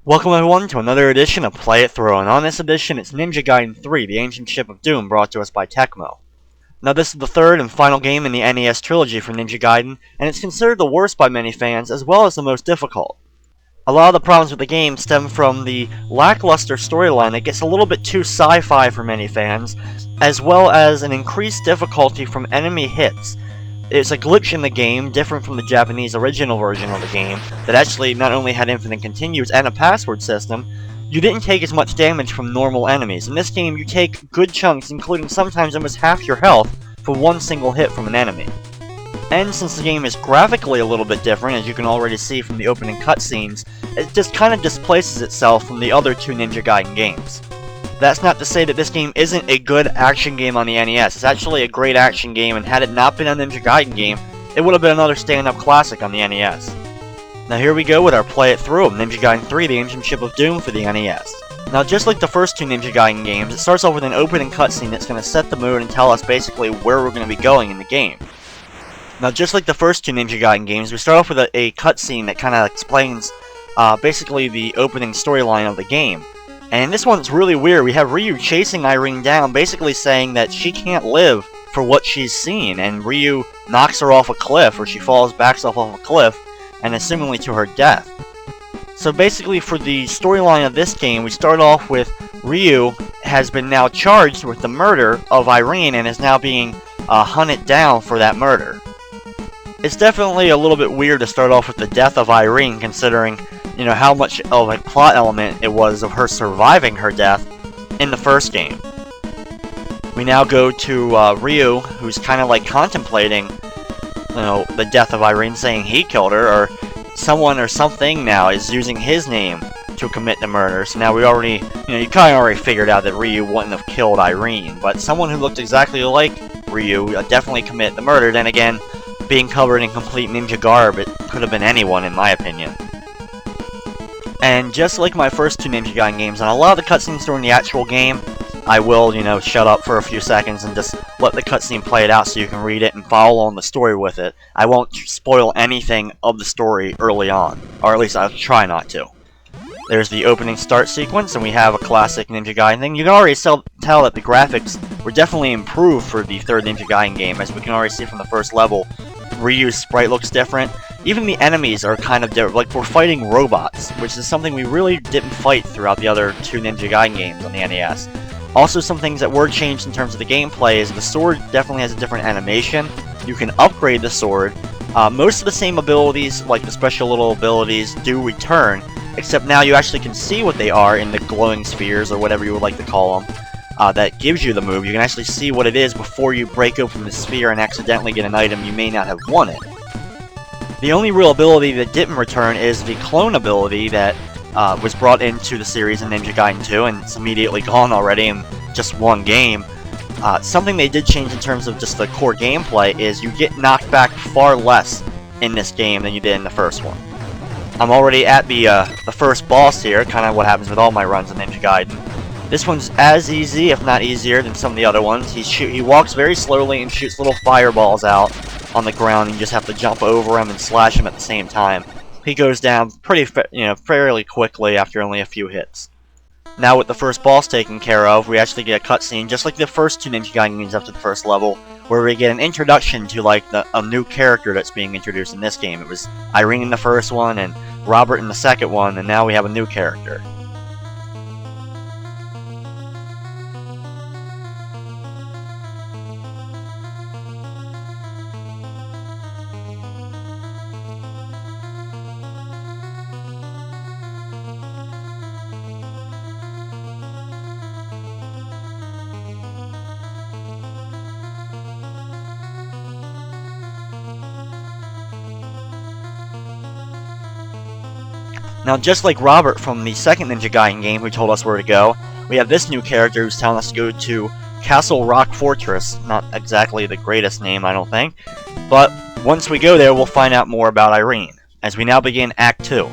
Welcome everyone to another edition of Play It Through, and on this edition it's Ninja Gaiden 3, the Ancient Ship of Doom, brought to us by Tecmo. Now this is the third and final game in the NES trilogy for Ninja Gaiden, and it's considered the worst by many fans, as well as the most difficult. A lot of the problems with the game stem from the lackluster storyline that gets a little bit too sci-fi for many fans, as well as an increased difficulty from enemy hits. It's a glitch in the game, different from the Japanese original version of the game, that actually not only had infinite continues and a password system, you didn't take as much damage from normal enemies. In this game, you take good chunks, including sometimes almost half your health, for one single hit from an enemy. And since the game is graphically a little bit different, as you can already see from the opening cutscenes, it just kind of displaces itself from the other two Ninja Gaiden games. That's not to say that this game isn't a good action game on the NES. It's actually a great action game, and had it not been a Ninja Gaiden game, it would have been another stand-up classic on the NES. Now here we go with our Play It Through of Ninja Gaiden 3, the Ancient Ship of Doom for the NES. Now just like the first two Ninja Gaiden games, it starts off with an opening cutscene that's going to set the mood and tell us basically where we're going to be going in the game. Now just like the first two Ninja Gaiden games, we start off with a cutscene that kind of explains basically the opening storyline of the game. And this one's really weird. We have Ryu chasing Irene down, basically saying that she can't live for what she's seen, and Ryu knocks her off a cliff, or she backs off a cliff, and assumingly to her death. So basically for the storyline of this game, we start off with Ryu has been now charged with the murder of Irene, and is now being hunted down for that murder. It's definitely a little bit weird to start off with the death of Irene, considering how much of a plot element it was of her surviving her death in the first game. We now go to Ryu, who's kind of like contemplating, the death of Irene, saying he killed her, or someone or something now is using his name to commit the murder. So now we already, you kind of already figured out that Ryu wouldn't have killed Irene, but someone who looked exactly like Ryu definitely committed the murder. Then again, being covered in complete ninja garb, it could have been anyone in my opinion. And just like my first two Ninja Gaiden games, on a lot of the cutscenes during the actual game, I will, shut up for a few seconds and just let the cutscene play it out so you can read it and follow along the story with it. I won't spoil anything of the story early on, or at least I'll try not to. There's the opening start sequence, and we have a classic Ninja Gaiden thing. You can already tell that the graphics were definitely improved for the third Ninja Gaiden game, as we can already see from the first level. Ryu's sprite looks different. Even the enemies are kind of different, like we're fighting robots, which is something we really didn't fight throughout the other two Ninja Gaiden games on the NES. Also, some things that were changed in terms of the gameplay is the sword definitely has a different animation. You can upgrade the sword. Most of the same abilities, like the special little abilities, do return, except now you actually can see what they are in the glowing spheres, or whatever you would like to call them. That gives you the move. You can actually see what it is before you break open the sphere and accidentally get an item you may not have wanted. The only real ability that didn't return is the clone ability that was brought into the series in Ninja Gaiden 2, and it's immediately gone already in just one game. Something they did change in terms of just the core gameplay is you get knocked back far less in this game than you did in the first one. I'm already at the first boss here, kind of what happens with all my runs in Ninja Gaiden. This one's as easy, if not easier, than some of the other ones. He walks very slowly and shoots little fireballs out on the ground, and you just have to jump over him and slash him at the same time. He goes down fairly quickly after only a few hits. Now with the first boss taken care of, we actually get a cutscene, just like the first two Ninja Gaiden games up to the first level, where we get an introduction to a new character that's being introduced in this game. It was Irene in the first one, and Robert in the second one, and now we have a new character. Now, just like Robert from the second Ninja Gaiden game who told us where to go, we have this new character who's telling us to go to Castle Rock Fortress. Not exactly the greatest name, I don't think. But once we go there, we'll find out more about Irene, as we now begin Act 2.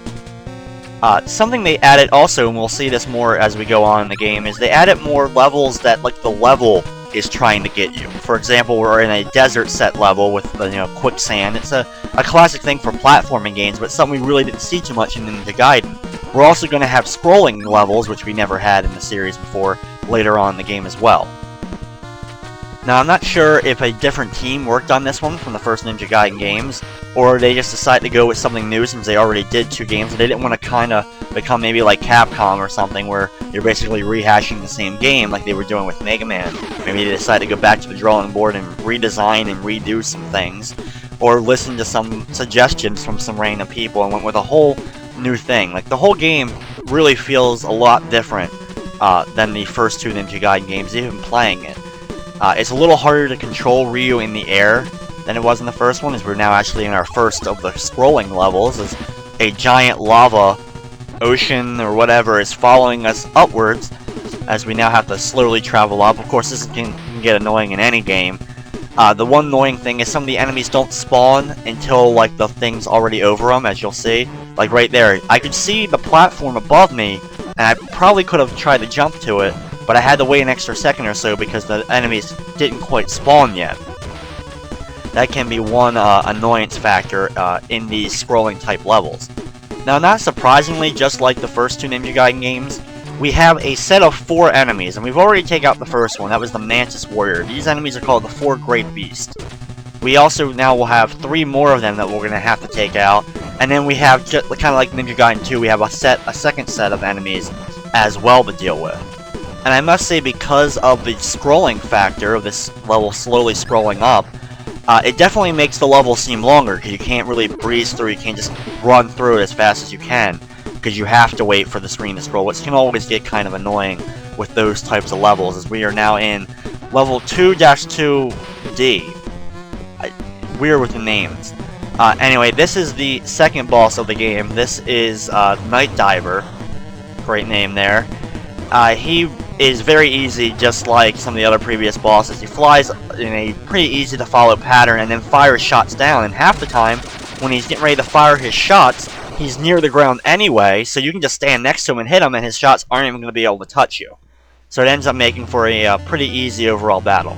Something they added also, and we'll see this more as we go on in the game, is they added more levels that, like, the level is trying to get you. For example, we're in a desert set level with the, quicksand. It's a classic thing for platforming games, but something we really didn't see too much in Ninja Gaiden. We're also going to have scrolling levels, which we never had in the series before, later on in the game as well. Now, I'm not sure if a different team worked on this one from the first Ninja Gaiden games, or they just decided to go with something new since they already did 2 games. They didn't want to kind of become maybe like Capcom or something where you're basically rehashing the same game like they were doing with Mega Man. Maybe they decided to go back to the drawing board and redesign and redo some things, or listen to some suggestions from some random people and went with a whole new thing. Like, the whole game really feels a lot different than the first 2 Ninja Gaiden games, even playing it. It's a little harder to control Ryu in the air than it was in the first one, as we're now actually in our first of the scrolling levels, as a giant lava ocean or whatever is following us upwards, as we now have to slowly travel up. Of course, this can get annoying in any game. The one annoying thing is some of the enemies don't spawn until, like, the thing's already over them, as you'll see. Like, right there. I could see the platform above me, and I probably could have tried to jump to it, but I had to wait an extra second or so because the enemies didn't quite spawn yet. That can be one annoyance factor in these scrolling type levels. Now, not surprisingly, just like the first 2 Ninja Gaiden games, we have a set of 4 enemies, and we've already taken out the first one. That was the Mantis Warrior. These enemies are called the 4 Great Beasts. We also now will have 3 more of them that we're going to have to take out, and then we have, just kind of like Ninja Gaiden 2, we have a second set of enemies as well to deal with. And I must say, because of the scrolling factor of this level slowly scrolling up, it definitely makes the level seem longer, because you can't really breeze through, you can't just run through it as fast as you can, because you have to wait for the screen to scroll, which can always get kind of annoying with those types of levels, as we are now in level 2-2D. Weird with the names. Anyway, this is the second boss of the game. This is Night Diver. Great name there. He is very easy, just like some of the other previous bosses. He flies in a pretty easy to follow pattern and then fires shots down, and half the time when he's getting ready to fire his shots, he's near the ground anyway, so you can just stand next to him and hit him and his shots aren't even going to be able to touch you. So it ends up making for a pretty easy overall battle.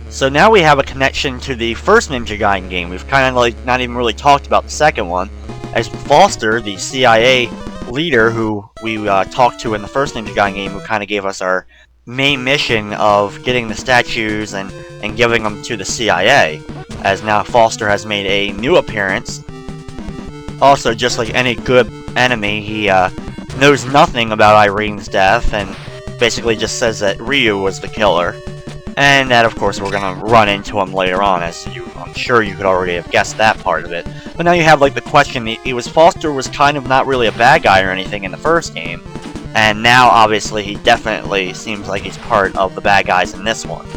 So now we have a connection to the first Ninja Gaiden game. We've kind of like not even really talked about the second one, as Foster, the CIA leader who we talked to in the first Ninja Gaiden game, who kind of gave us our main mission of getting the statues and giving them to the CIA, as now Foster has made a new appearance. Also, just like any good enemy, he knows nothing about Irene's death and basically just says that Ryu was the killer. And that, of course, we're going to run into him later on, as I'm sure you could already have guessed that part of it. But now you have, like, the question, Foster was kind of not really a bad guy or anything in the first game, and now, obviously, he definitely seems like he's part of the bad guys in this one.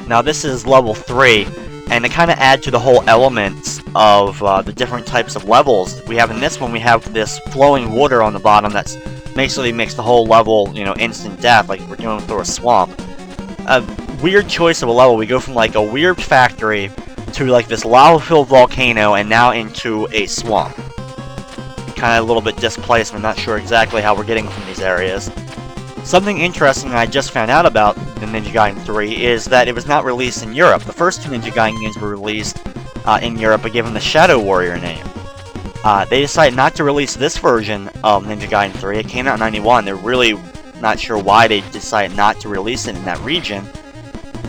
Now, this is level 3, and to kind of add to the whole elements of the different types of levels we have in this one, we have this flowing water on the bottom that's basically makes the whole level, instant death, like we're going through a swamp. A weird choice of a level. We go from like a weird factory to like this lava-filled volcano and now into a swamp. Kind of a little bit displaced. I'm not sure exactly how we're getting from these areas. Something interesting I just found out about the Ninja Gaiden 3 is that it was not released in Europe. The first 2 Ninja Gaiden games were released in Europe but given the Shadow Warrior name. They decided not to release this version of Ninja Gaiden 3. It came out in '91. They're really not sure why they decided not to release it in that region.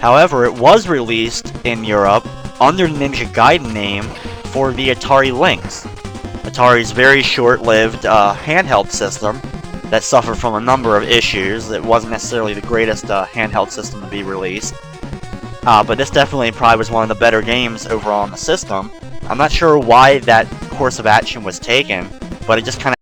However, it was released in Europe under the Ninja Gaiden name for the Atari Lynx. Atari's very short-lived handheld system that suffered from a number of issues. It wasn't necessarily the greatest handheld system to be released. But this definitely probably was one of the better games overall on the system. I'm not sure why that course of action was taken, but it just kind of